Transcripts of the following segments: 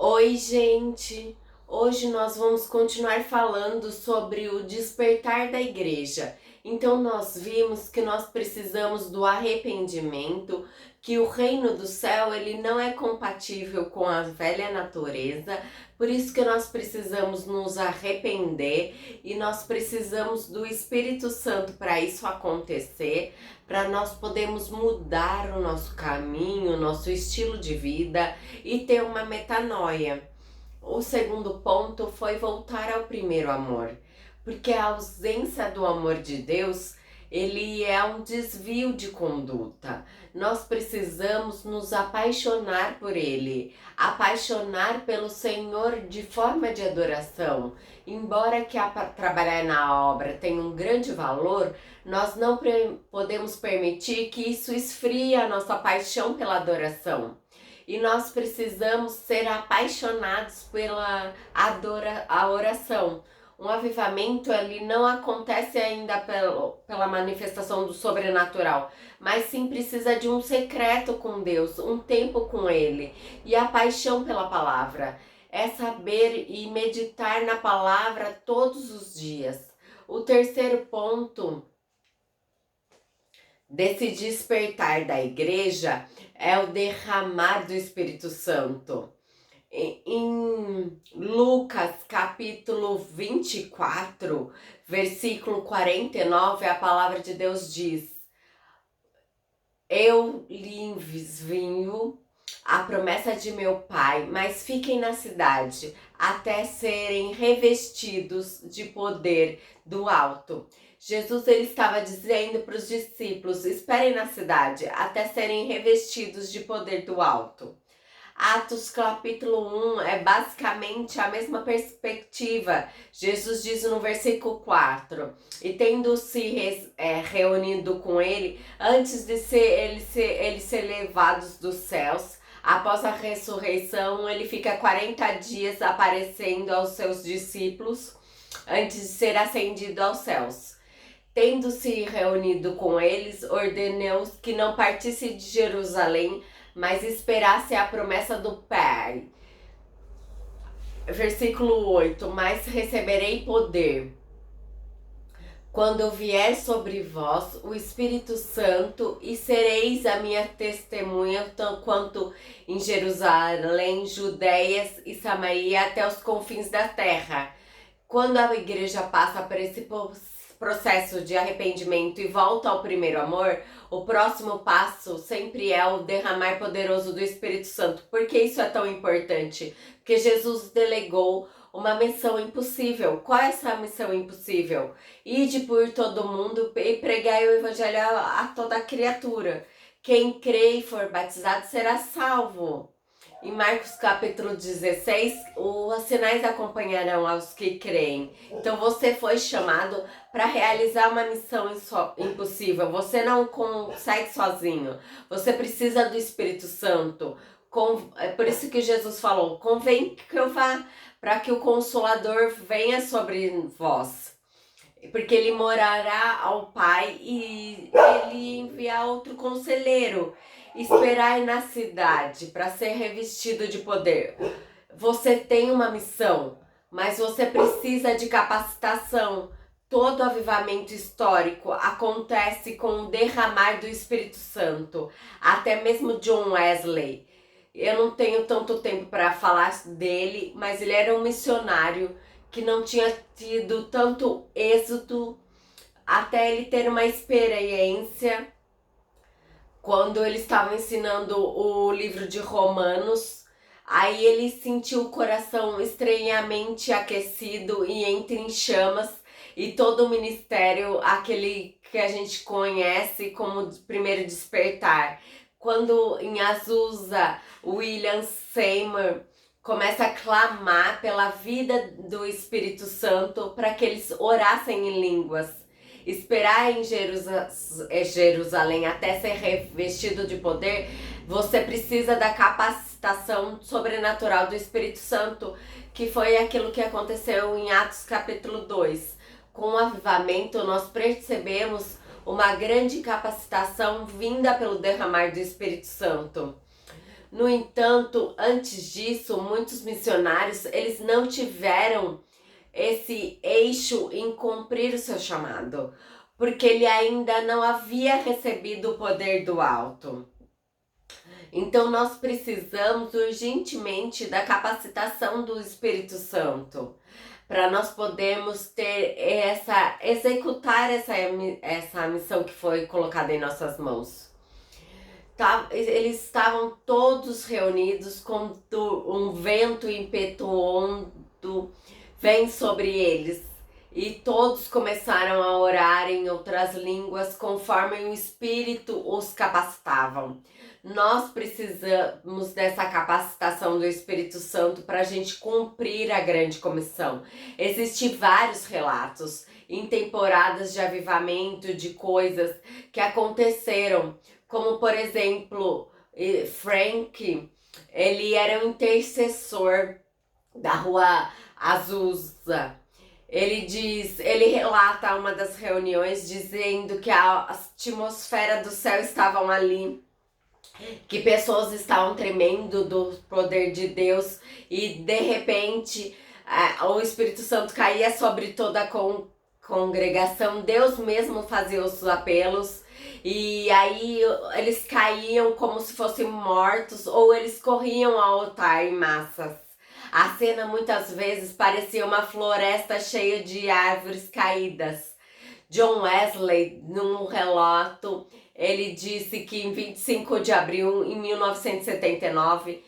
Oi, gente! Hoje nós vamos continuar falando sobre o despertar da igreja. Então, nós vimos que nós precisamos do arrependimento, que o reino do céu ele não é compatível com a velha natureza, por isso que nós precisamos nos arrepender e nós precisamos do Espírito Santo para isso acontecer, para nós podermos mudar o nosso caminho, o nosso estilo de vida e ter uma metanoia. O segundo ponto foi voltar ao primeiro amor, porque a ausência do amor de Deus, ele é um desvio de conduta. Nós precisamos nos apaixonar por ele, apaixonar pelo Senhor de forma de adoração. Embora que trabalhar na obra tenha um grande valor, nós não podemos permitir que isso esfrie a nossa paixão pela adoração. E nós precisamos ser apaixonados pela a oração. Um avivamento ali não acontece ainda pela manifestação do sobrenatural, mas sim precisa de um secreto com Deus, um tempo com Ele. E a paixão pela palavra é saber e meditar na palavra todos os dias. O terceiro ponto desse despertar da igreja é o derramar do Espírito Santo. Em Lucas capítulo 24, versículo 49, a palavra de Deus diz: Eu lhes vinho a promessa de meu Pai, mas fiquem na cidade até serem revestidos de poder do alto. Jesus ele estava dizendo para os discípulos: esperem na cidade até serem revestidos de poder do alto. Atos capítulo 1 é basicamente a mesma perspectiva. Jesus diz no versículo 4: e tendo se reunido com ele, antes de eles ser levados dos céus, após a ressurreição, ele fica 40 dias aparecendo aos seus discípulos, antes de ser ascendido aos céus. Tendo se reunido com eles, ordenou que não partisse de Jerusalém, mas esperasse a promessa do Pai. Versículo 8: mas receberei poder quando vier sobre vós o Espírito Santo, e sereis a minha testemunha, quanto em Jerusalém, Judéias e Samaria, até os confins da terra. Quando a igreja passa por esse processo de arrependimento e volta ao primeiro amor, o próximo passo sempre é o derramar poderoso do Espírito Santo. Por que isso é tão importante? Porque Jesus delegou uma missão impossível. Qual é essa missão impossível? Ide por todo mundo e pregai o evangelho a toda criatura. Quem crê e for batizado será salvo. Em Marcos capítulo 16, os sinais acompanharão aos que creem. Então você foi chamado para realizar uma missão impossível. Você não consegue sozinho. Você precisa do Espírito Santo. É por isso que Jesus falou: convém que eu vá, para que o Consolador venha sobre vós. Porque ele morará ao Pai e ele enviará outro conselheiro. Esperai na cidade para ser revestido de poder. Você tem uma missão, mas você precisa de capacitação. Todo avivamento histórico acontece com o derramar do Espírito Santo. Até mesmo John Wesley. Eu não tenho tanto tempo para falar dele, mas ele era um missionário que não tinha tido tanto êxito até ele ter uma experiência quando ele estava ensinando o livro de Romanos. Aí ele sentiu o coração estranhamente aquecido e entre em chamas, e todo o ministério, aquele que a gente conhece como primeiro despertar. Quando em Azusa, William Seymour começa a clamar pela vida do Espírito Santo para que eles orassem em línguas. Esperar em Jerusalém até ser revestido de poder, você precisa da capacitação sobrenatural do Espírito Santo, que foi aquilo que aconteceu em Atos capítulo 2. Com o avivamento, nós percebemos uma grande capacitação vinda pelo derramar do Espírito Santo. No entanto, antes disso, muitos missionários, eles não tiveram esse eixo em cumprir o seu chamado, porque ele ainda não havia recebido o poder do alto. Então nós precisamos urgentemente da capacitação do Espírito Santo para nós podermos ter executar essa missão que foi colocada em nossas mãos. Eles estavam todos reunidos quando um vento impetuoso vem sobre eles. E todos começaram a orar em outras línguas conforme o Espírito os capacitavam. Nós precisamos dessa capacitação do Espírito Santo para a gente cumprir a grande comissão. Existem vários relatos em temporadas de avivamento de coisas que aconteceram, como por exemplo, Frank, ele era um intercessor da rua Azusa. Ele relata uma das reuniões dizendo que a atmosfera do céu estavam ali, que pessoas estavam tremendo do poder de Deus e de repente o Espírito Santo caía sobre toda a congregação. Deus mesmo fazia os apelos e aí eles caíam como se fossem mortos ou eles corriam ao altar em massas. A cena muitas vezes parecia uma floresta cheia de árvores caídas. John Wesley, num relato, ele disse que em 25 de abril de 1979,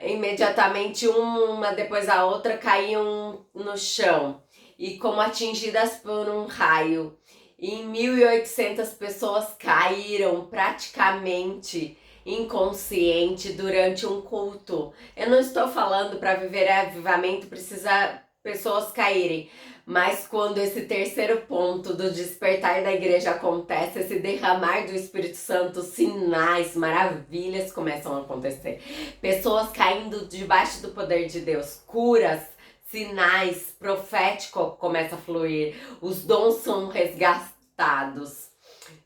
imediatamente uma depois da outra caíam no chão e como atingidas por um raio. E em 1.800 pessoas caíram praticamente inconsciente durante um culto. Eu não estou falando para viver avivamento precisa pessoas caírem, mas quando esse terceiro ponto do despertar da igreja acontece, esse derramar do Espírito Santo, sinais, maravilhas começam a acontecer. Pessoas caindo debaixo do poder de Deus, curas, sinais, profético começa a fluir, os dons são resgatados.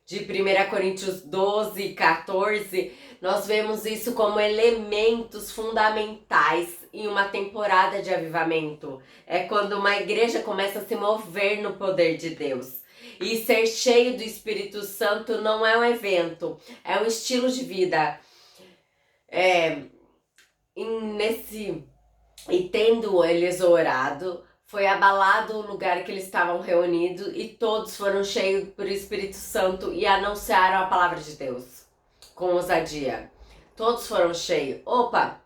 De 1 Coríntios 12, 14, nós vemos isso como elementos fundamentais em uma temporada de avivamento. É quando uma igreja começa a se mover no poder de Deus. E ser cheio do Espírito Santo não é um evento, é um estilo de vida. E tendo eles orado, foi abalado o lugar que eles estavam reunidos e todos foram cheios por Espírito Santo e anunciaram a palavra de Deus com ousadia. Todos foram cheios. Opa,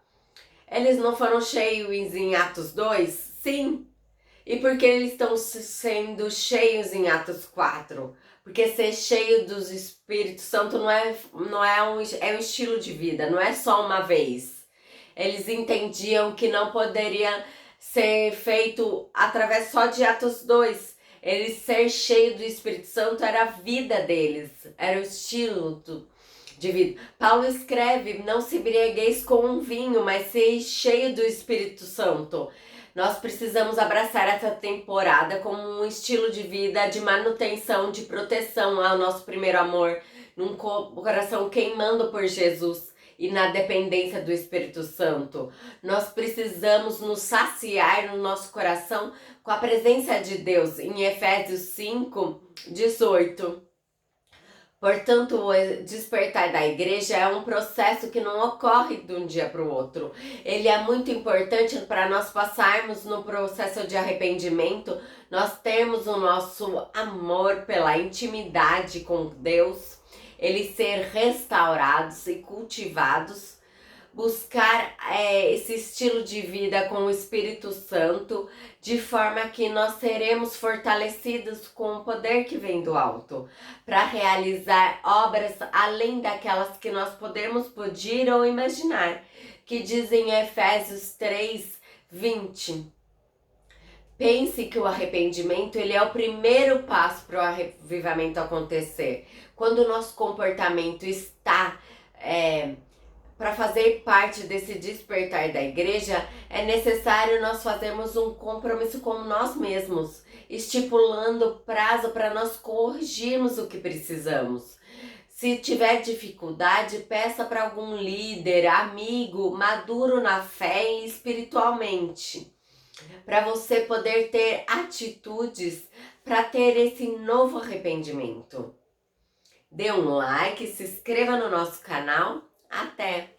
eles não foram cheios em Atos 2? Sim. E por que eles estão sendo cheios em Atos 4? Porque ser cheio do Espírito Santo é um estilo de vida, não é só uma vez. Eles entendiam que não poderia ser feito através só de Atos 2. Eles ser cheio do Espírito Santo era a vida deles, era o estilo de vida. Paulo escreve, não se embriagueis com um vinho, mas seja cheio do Espírito Santo. Nós precisamos abraçar essa temporada como um estilo de vida, de manutenção, de proteção ao nosso primeiro amor, num coração queimando por Jesus e na dependência do Espírito Santo. Nós precisamos nos saciar no nosso coração com a presença de Deus, em Efésios 5, 18. Portanto, o despertar da igreja é um processo que não ocorre de um dia para o outro. Ele é muito importante para nós passarmos no processo de arrependimento, nós termos o nosso amor pela intimidade com Deus, eles ser restaurados e cultivados, buscar esse estilo de vida com o Espírito Santo, de forma que nós seremos fortalecidos com o poder que vem do alto, para realizar obras além daquelas que nós podemos pedir ou imaginar, que dizem em Efésios 3, 20. Pense que o arrependimento ele é o primeiro passo para o avivamento acontecer. Quando o nosso comportamento está para fazer parte desse despertar da igreja, é necessário nós fazermos um compromisso com nós mesmos, estipulando prazo para nós corrigirmos o que precisamos. Se tiver dificuldade, peça para algum líder, amigo, maduro na fé e espiritualmente, para você poder ter atitudes para ter esse novo arrependimento. Dê um like, se inscreva no nosso canal. Até!